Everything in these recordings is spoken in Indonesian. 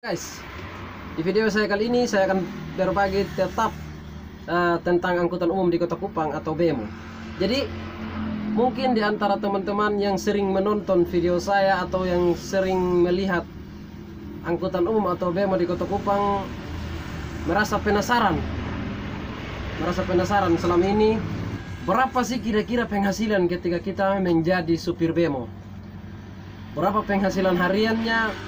Guys, di video saya kali ini saya akan berbagi tetap tentang angkutan umum di Kota Kupang atau BEMO. Jadi mungkin di antara teman-teman yang sering menonton video saya atau yang sering melihat angkutan umum atau BEMO di Kota Kupang merasa penasaran selama ini berapa sih kira-kira penghasilan ketika kita menjadi supir BEMO. Berapa penghasilan hariannya,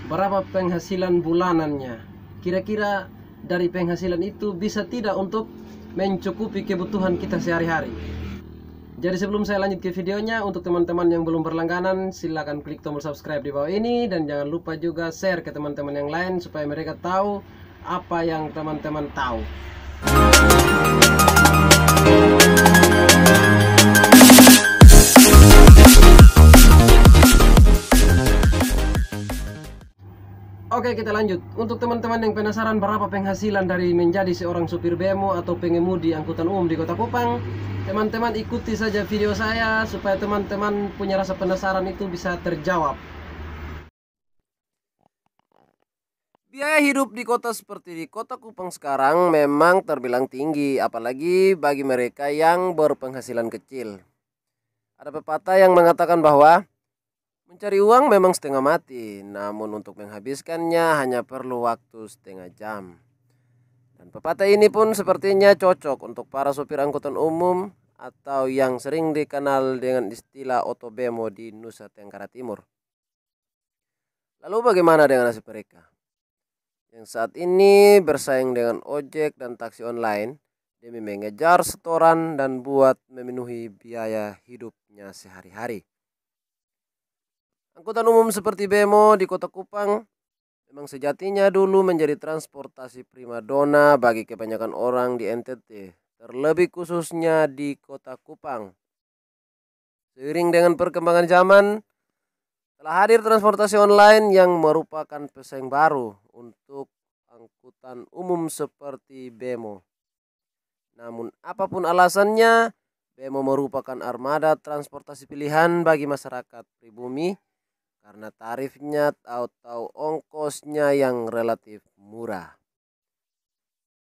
berapa penghasilan bulanannya. Kira-kira dari penghasilan itu bisa tidak untuk mencukupi kebutuhan kita sehari-hari. Jadi sebelum saya lanjut ke videonya, untuk teman-teman yang belum berlangganan, silahkan klik tombol subscribe di bawah ini. Dan jangan lupa juga share ke teman-teman yang lain supaya mereka tahu apa yang teman-teman tahu. Oke, kita lanjut. Untuk teman-teman yang penasaran berapa penghasilan dari menjadi seorang supir BEMO atau pengemudi angkutan umum di Kota Kupang, teman-teman ikuti saja video saya supaya teman-teman punya rasa penasaran itu bisa terjawab. Biaya hidup di kota seperti di Kota Kupang sekarang memang terbilang tinggi, apalagi bagi mereka yang berpenghasilan kecil. Ada pepatah yang mengatakan bahwa mencari uang memang setengah mati, namun untuk menghabiskannya hanya perlu waktu setengah jam. Dan pepatah ini pun sepertinya cocok untuk para sopir angkutan umum atau yang sering dikenal dengan istilah oto BEMO di Nusa Tenggara Timur. Lalu bagaimana dengan nasib mereka yang saat ini bersaing dengan ojek dan taksi online demi mengejar setoran dan buat memenuhi biaya hidupnya sehari-hari? Angkutan umum seperti BEMO di Kota Kupang memang sejatinya dulu menjadi transportasi primadona bagi kebanyakan orang di NTT, terlebih khususnya di Kota Kupang. Seiring dengan perkembangan zaman, telah hadir transportasi online yang merupakan pesaing baru untuk angkutan umum seperti BEMO. Namun apapun alasannya, BEMO merupakan armada transportasi pilihan bagi masyarakat pribumi karena tarifnya atau ongkosnya yang relatif murah.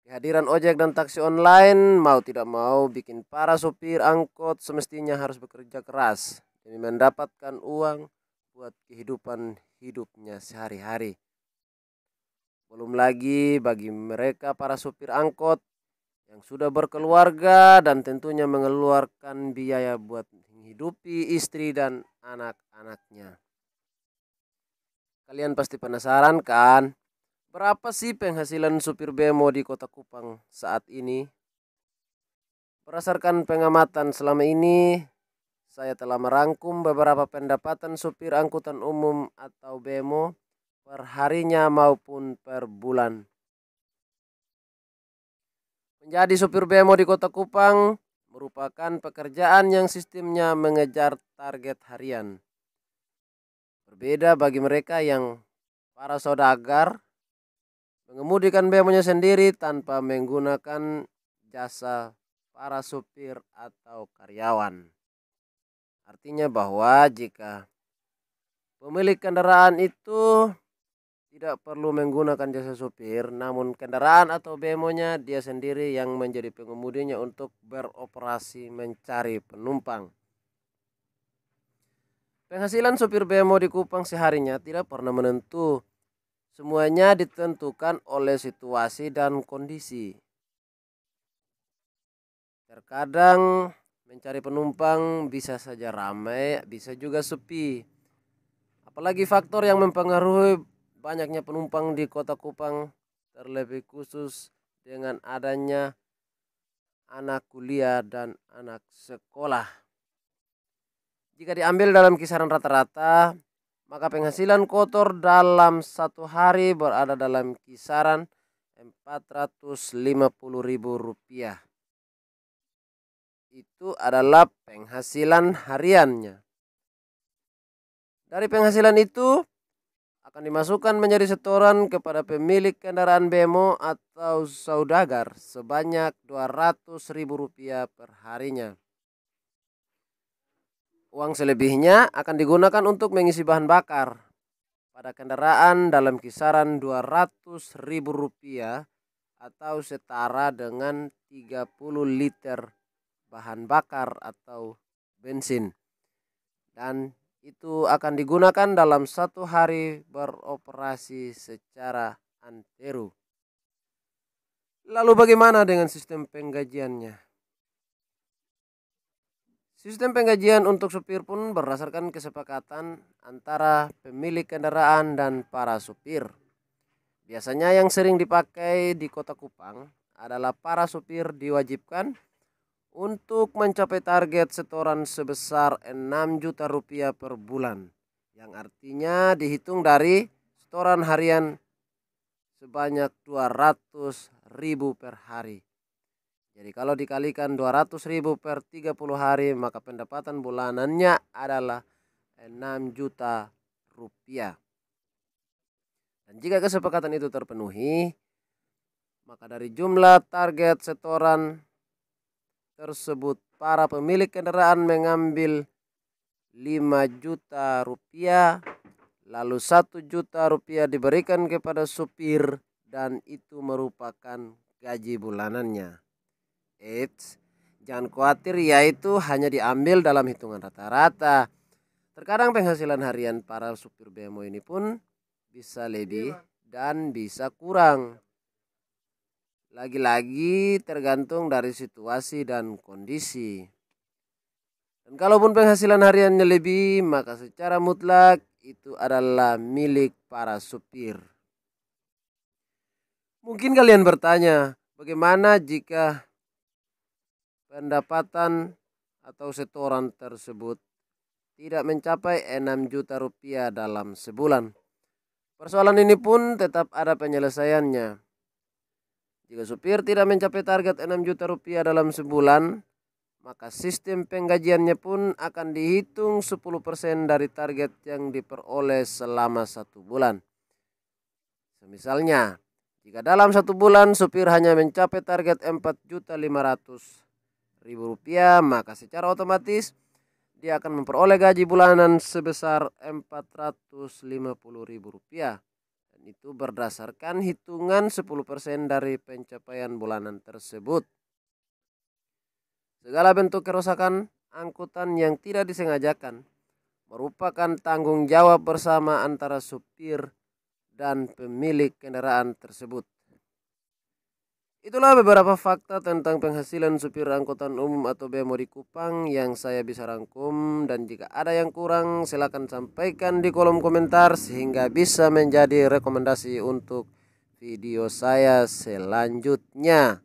Kehadiran ojek dan taksi online mau tidak mau bikin para sopir angkot semestinya harus bekerja keras demi mendapatkan uang buat kehidupan hidupnya sehari-hari. Belum lagi bagi mereka para sopir angkot yang sudah berkeluarga dan tentunya mengeluarkan biaya buat menghidupi istri dan anak-anaknya. Kalian pasti penasaran kan? Berapa sih penghasilan supir BEMO di Kota Kupang saat ini? Berdasarkan pengamatan selama ini, saya telah merangkum beberapa pendapatan supir angkutan umum atau BEMO per harinya maupun per bulan. Menjadi supir BEMO di Kota Kupang merupakan pekerjaan yang sistemnya mengejar target harian. Berbeda bagi mereka yang para saudagar mengemudikan BEMO-nya sendiri tanpa menggunakan jasa para supir atau karyawan. Artinya bahwa jika pemilik kendaraan itu tidak perlu menggunakan jasa supir, namun kendaraan atau BEMO-nya dia sendiri yang menjadi pengemudinya untuk beroperasi mencari penumpang. Penghasilan supir BEMO di Kupang seharinya tidak pernah menentu. Semuanya ditentukan oleh situasi dan kondisi. Terkadang mencari penumpang bisa saja ramai, bisa juga sepi. Apalagi faktor yang mempengaruhi banyaknya penumpang di Kota Kupang, terlebih khusus dengan adanya anak kuliah dan anak sekolah. Jika diambil dalam kisaran rata-rata, maka penghasilan kotor dalam satu hari berada dalam kisaran Rp450.000. Itu adalah penghasilan hariannya. Dari penghasilan itu akan dimasukkan menjadi setoran kepada pemilik kendaraan BEMO atau saudagar sebanyak Rp200.000 per harinya. Uang selebihnya akan digunakan untuk mengisi bahan bakar. pada kendaraan dalam kisaran Rp200.000 atau setara dengan 30 liter bahan bakar atau bensin. Dan itu akan digunakan dalam 1 hari beroperasi secara antero. Lalu bagaimana dengan sistem penggajiannya? Sistem penggajian untuk supir pun berdasarkan kesepakatan antara pemilik kendaraan dan para supir. Biasanya yang sering dipakai di Kota Kupang adalah para supir diwajibkan untuk mencapai target setoran sebesar Rp6 juta per bulan, yang artinya dihitung dari setoran harian sebanyak 200.000 per hari. Jadi kalau dikalikan 200.000 per 30 hari, maka pendapatan bulanannya adalah Rp6 juta. Dan jika kesepakatan itu terpenuhi, maka dari jumlah target setoran tersebut para pemilik kendaraan mengambil Rp5 juta, lalu Rp1 juta diberikan kepada supir dan itu merupakan gaji bulanannya. Jangan khawatir, yaitu hanya diambil dalam hitungan rata-rata. Terkadang penghasilan harian para supir bemo ini pun bisa lebih dan bisa kurang. Lagi-lagi tergantung dari situasi dan kondisi. Dan kalaupun penghasilan hariannya lebih, maka secara mutlak itu adalah milik para supir. Mungkin kalian bertanya, bagaimana jika pendapatan atau setoran tersebut tidak mencapai Rp6 juta dalam sebulan? Persoalan ini pun tetap ada penyelesaiannya. Jika supir tidak mencapai target Rp6 juta dalam sebulan, maka sistem penggajiannya pun akan dihitung 10% dari target yang diperoleh selama 1 bulan. Misalnya, jika dalam 1 bulan supir hanya mencapai target Rp4.500.000, maka secara otomatis dia akan memperoleh gaji bulanan sebesar Rp450.000. Dan itu berdasarkan hitungan 10% dari pencapaian bulanan tersebut. Segala bentuk kerusakan angkutan yang tidak disengajakan merupakan tanggung jawab bersama antara supir dan pemilik kendaraan tersebut. Itulah beberapa fakta tentang penghasilan supir angkutan umum atau bemo di Kupang yang saya bisa rangkum, dan jika ada yang kurang silakan sampaikan di kolom komentar sehingga bisa menjadi rekomendasi untuk video saya selanjutnya.